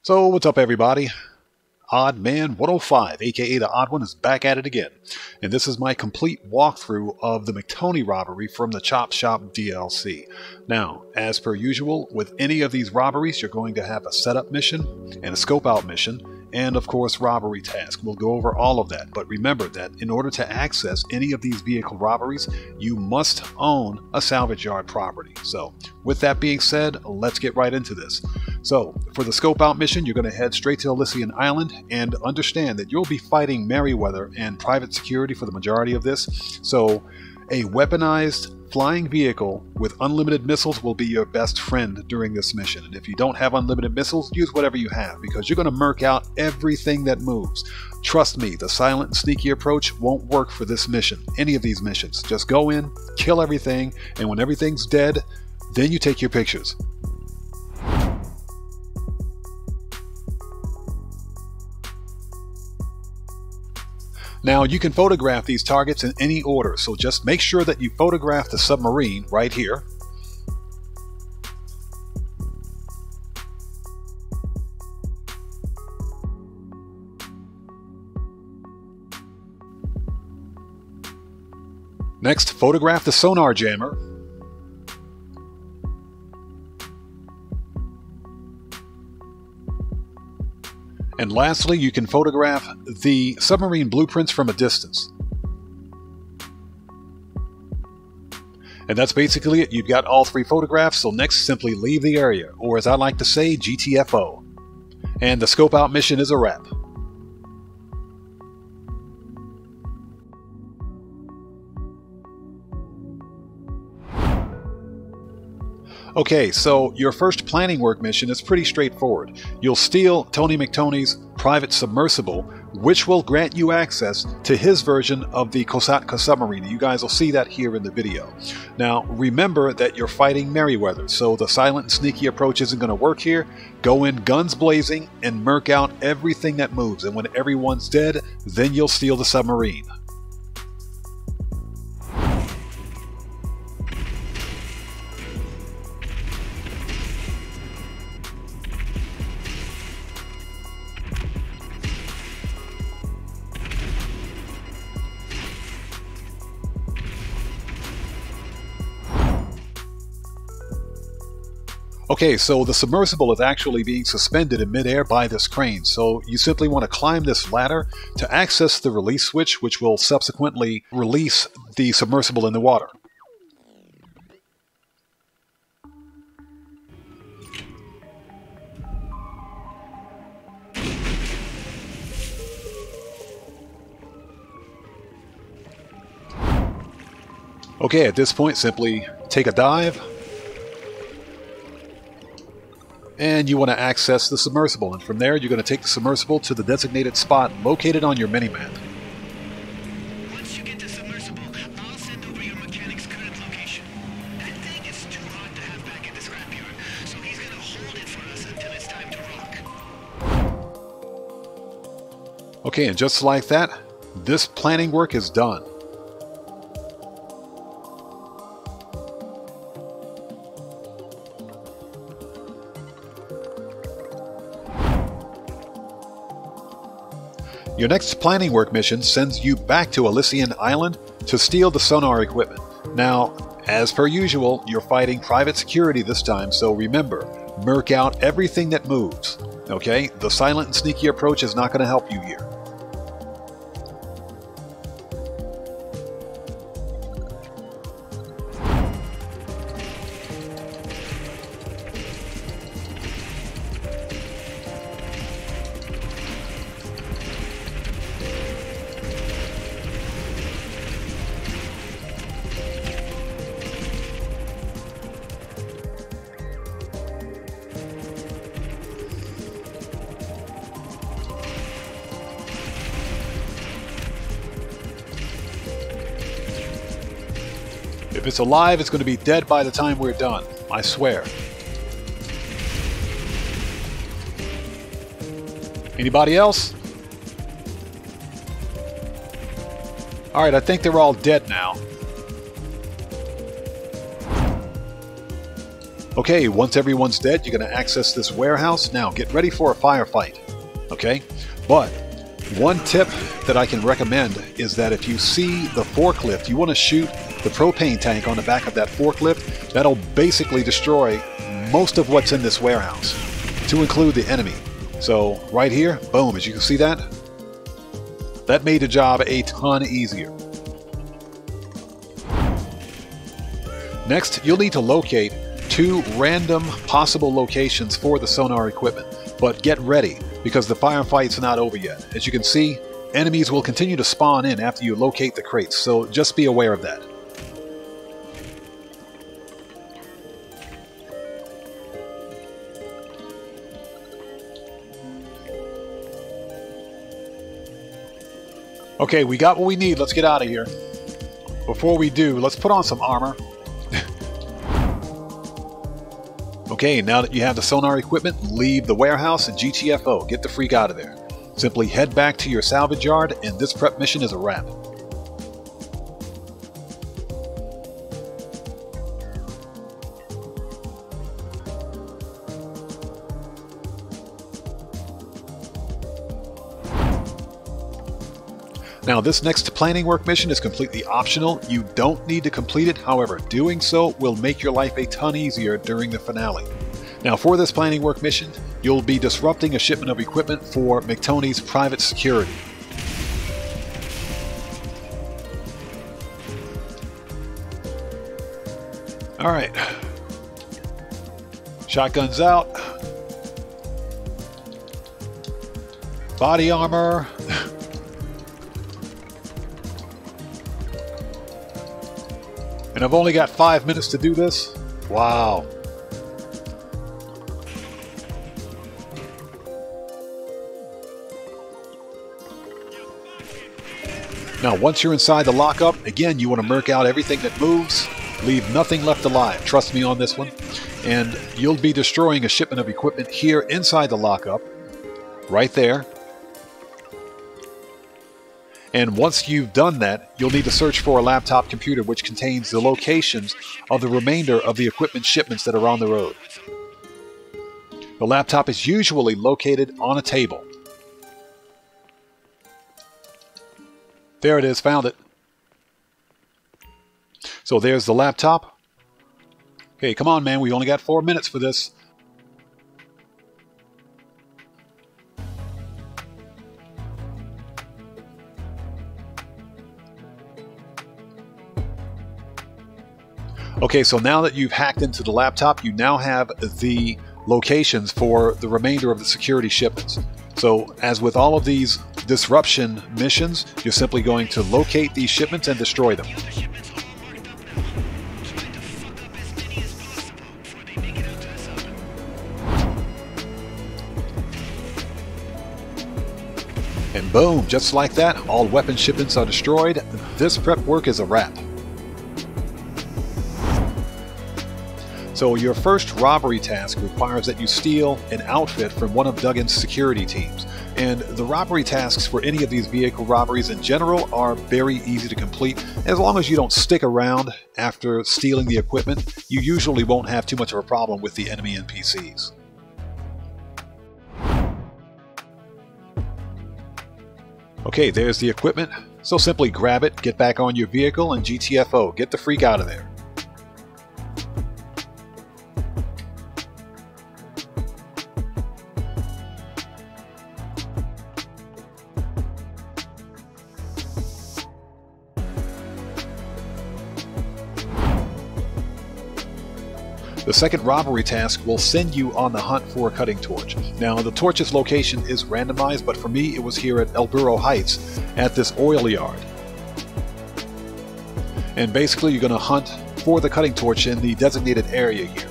So what's up everybody? Odd Man 105, aka the Odd One, is back at it again. And this is my complete walkthrough of the McTony Robbery from the Chop Shop DLC. Now, as per usual, with any of these robberies, you're going to have a setup mission and a scope out mission, and of course Robbery Task. We'll go over all of that, but remember that in order to access any of these vehicle robberies, you must own a salvage yard property. So, with that being said, let's get right into this. So, for the scope out mission, you're going to head straight to Elysian Island and understand that you'll be fighting Merryweather and private security for the majority of this. So, a weaponized flying vehicle with unlimited missiles will be your best friend during this mission. And if you don't have unlimited missiles, use whatever you have, because you're going to murk out everything that moves. Trust me, the silent and sneaky approach won't work for this mission, any of these missions. Just go in, kill everything, and when everything's dead, then you take your pictures. Now, you can photograph these targets in any order, so just make sure that you photograph the submarine right here. Next, photograph the sonar jammer. And lastly, you can photograph the submarine blueprints from a distance. And that's basically it. You've got all three photographs, so next simply leave the area, or as I like to say, GTFO. And the scope out mission is a wrap. Okay, so your first planning work mission is pretty straightforward. You'll steal Tony McTony's private submersible, which will grant you access to his version of the Kosatka submarine. You guys will see that here in the video. Now, remember that you're fighting Merryweather, so the silent and sneaky approach isn't going to work here. Go in guns blazing and murk out everything that moves, and when everyone's dead, then you'll steal the submarine. Okay, so the submersible is actually being suspended in midair by this crane, so you simply want to climb this ladder to access the release switch, which will subsequently release the submersible in the water. Okay, at this point, simply take a dive. And you want to access the submersible, and from there you're going to take the submersible to the designated spot located on your minimap. Once you get the submersible, I'll send over your mechanic's current location. That thing is too hot to have back at the scrapyard, so he's going to hold it for us until it's time to rock. Okay, and just like that, this planning work is done. Your next planning work mission sends you back to Elysian Island to steal the sonar equipment. Now, as per usual, you're fighting private security this time, so remember, murk out everything that moves. Okay? The silent and sneaky approach is not going to help you here. If it's alive, it's going to be dead by the time we're done. I swear. Anybody else? Alright, I think they're all dead now. Okay, once everyone's dead, you're going to access this warehouse. Now, get ready for a firefight. Okay? But one tip that I can recommend is that if you see the forklift, you want to shoot the propane tank on the back of that forklift. That'll basically destroy most of what's in this warehouse, to include the enemy. So right here, boom, as you can see that made the job a ton easier. Next, you'll need to locate 2 random possible locations for the sonar equipment, but get ready because the firefight's not over yet. As you can see, enemies will continue to spawn in after you locate the crates, so just be aware of that. Okay, we got what we need. Let's get out of here. Before we do, let's put on some armor. Okay, now that you have the sonar equipment, leave the warehouse and GTFO. Get the freak out of there. Simply head back to your salvage yard, and this prep mission is a wrap. Now, this next planning work mission is completely optional. You don't need to complete it. However, doing so will make your life a ton easier during the finale. Now, for this planning work mission, you'll be disrupting a shipment of equipment for McTony's private security. All right. Shotguns out. Body armor. And I've only got 5 minutes to do this? Wow. Now, once you're inside the lockup, again, you want to murk out everything that moves. Leave nothing left alive. Trust me on this one. And you'll be destroying a shipment of equipment here inside the lockup. Right there. And once you've done that, you'll need to search for a laptop computer which contains the locations of the remainder of the equipment shipments that are on the road. The laptop is usually located on a table. There it is, found it. So there's the laptop. Okay, come on, man, we only got 4 minutes for this. Okay, so now that you've hacked into the laptop, you now have the locations for the remainder of the security shipments. So, as with all of these disruption missions, you're simply going to locate these shipments and destroy them. And boom, just like that, all weapon shipments are destroyed. This prep work is a wrap. So your first robbery task requires that you steal an outfit from one of Duggan's security teams. And the robbery tasks for any of these vehicle robberies in general are very easy to complete. As long as you don't stick around after stealing the equipment, you usually won't have too much of a problem with the enemy NPCs. Okay, there's the equipment. So simply grab it, get back on your vehicle, and GTFO. Get the freak out of there. The second robbery task will send you on the hunt for a cutting torch. Now, the torch's location is randomized, but for me it was here at El Burro Heights at this oil yard. And basically you're going to hunt for the cutting torch in the designated area here.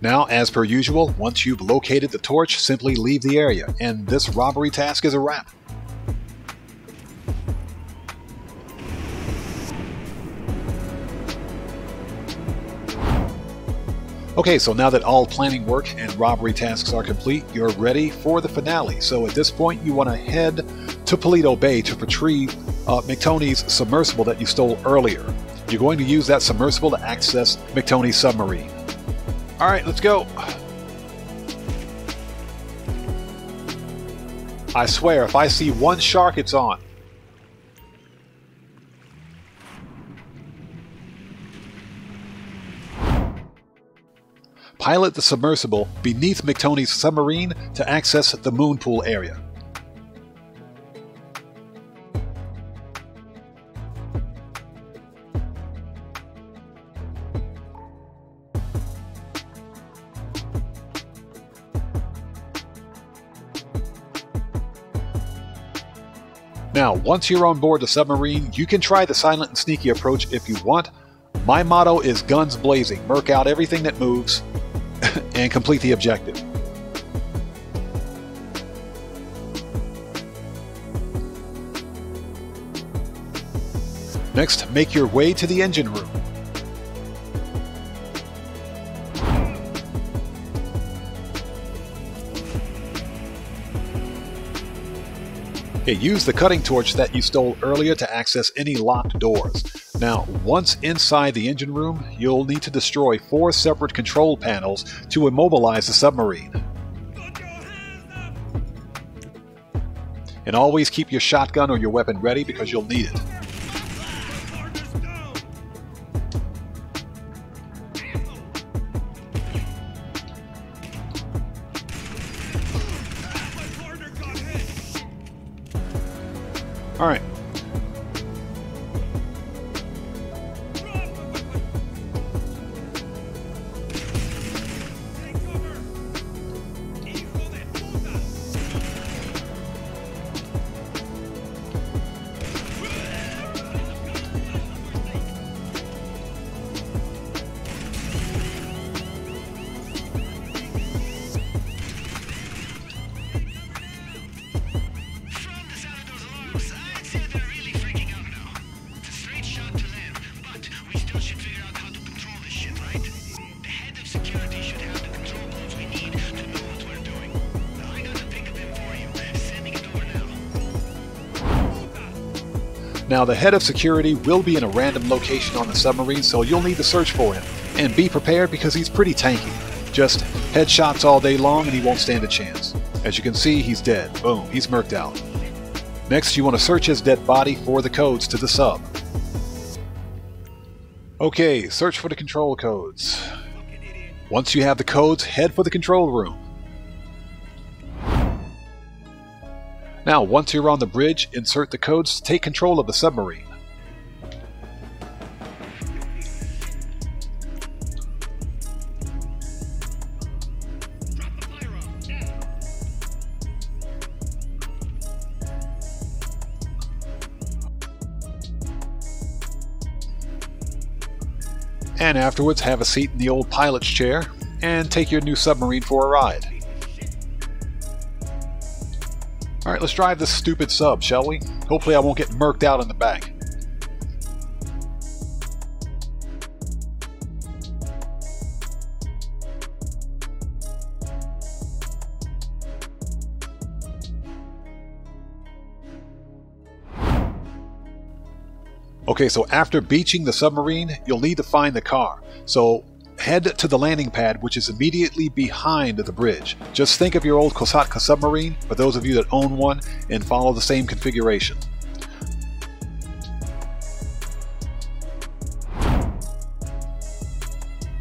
Now, as per usual, once you've located the torch, simply leave the area, and this robbery task is a wrap. Okay, so now that all planning work and robbery tasks are complete, you're ready for the finale. So at this point, you want to head to Paleto Bay to retrieve McTony's submersible that you stole earlier. You're going to use that submersible to access McTony's submarine. Alright, let's go. I swear, if I see one shark, it's on. Pilot the submersible beneath McTony's submarine to access the moon pool area. Now, once you're on board the submarine, you can try the silent and sneaky approach if you want. My motto is guns blazing, murk out everything that moves, and complete the objective. Next, make your way to the engine room. Okay, use the cutting torch that you stole earlier to access any locked doors. Now, once inside the engine room, you'll need to destroy 4 separate control panels to immobilize the submarine. And always keep your shotgun or your weapon ready because you'll need it. Alright. Now, the head of security will be in a random location on the submarine, so you'll need to search for him. And be prepared because he's pretty tanky. Just headshots all day long and he won't stand a chance. As you can see, he's dead. Boom, he's murked out. Next, you want to search his dead body for the codes to the sub. Okay, search for the control codes. Once you have the codes, head for the control room. Now, once you're on the bridge, insert the codes to take control of the submarine. And afterwards, have a seat in the old pilot's chair and take your new submarine for a ride. Alright, let's drive this stupid sub, shall we? Hopefully I won't get murked out in the back. Okay, so after beaching the submarine, you'll need to find the car. So head to the landing pad, which is immediately behind the bridge. Just think of your old Kosatka submarine, for those of you that own one, and follow the same configuration.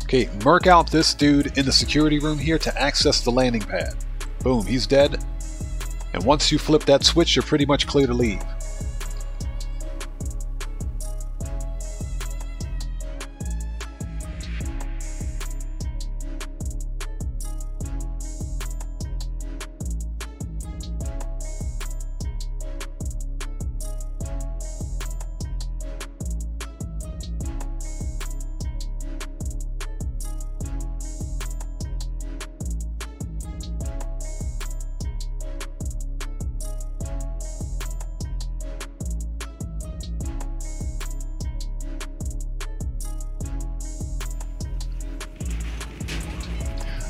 Okay, murk out this dude in the security room here to access the landing pad. Boom, he's dead. And once you flip that switch, you're pretty much clear to leave.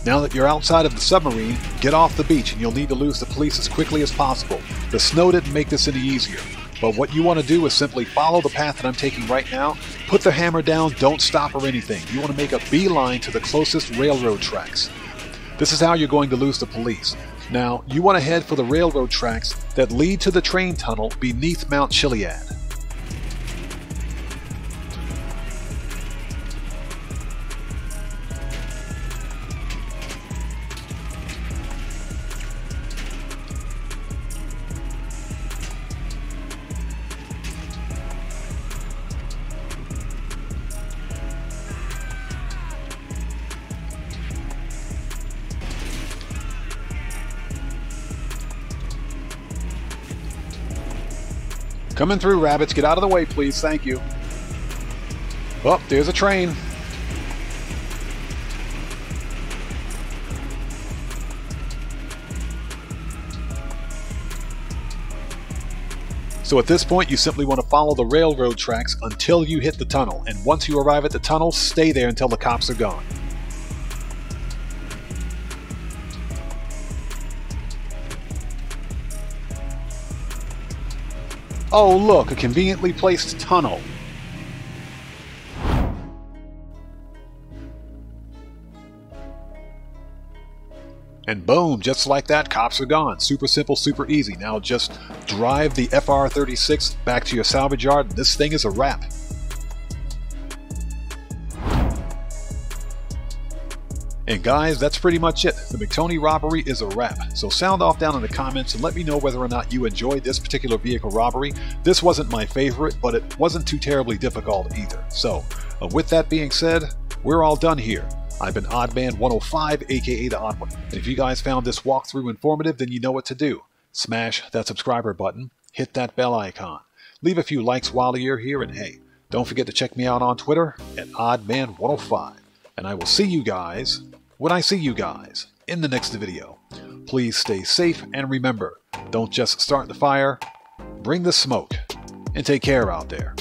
Now that you're outside of the submarine, get off the beach and you'll need to lose the police as quickly as possible. The snow didn't make this any easier. But what you want to do is simply follow the path that I'm taking right now. Put the hammer down, don't stop or anything. You want to make a beeline to the closest railroad tracks. This is how you're going to lose the police. Now, you want to head for the railroad tracks that lead to the train tunnel beneath Mount Chiliad. Coming through, rabbits. Get out of the way, please. Thank you. Oh, there's a train. So at this point, you simply want to follow the railroad tracks until you hit the tunnel. And once you arrive at the tunnel, stay there until the cops are gone. Oh look, a conveniently placed tunnel. And boom, just like that, cops are gone. Super simple, super easy. Now just drive the FR36 back to your salvage yard, and this thing is a wrap. And guys, that's pretty much it. The McTony robbery is a wrap. So sound off down in the comments and let me know whether or not you enjoyed this particular vehicle robbery. This wasn't my favorite, but it wasn't too terribly difficult either. So with that being said, we're all done here. I've been Oddman105, aka The Odd One. And if you guys found this walkthrough informative, then you know what to do. Smash that subscriber button, hit that bell icon, leave a few likes while you're here, and hey, don't forget to check me out on Twitter at Oddman105. And I will see you guys when I see you guys in the next video. Please stay safe, and remember, don't just start the fire, bring the smoke, and take care out there.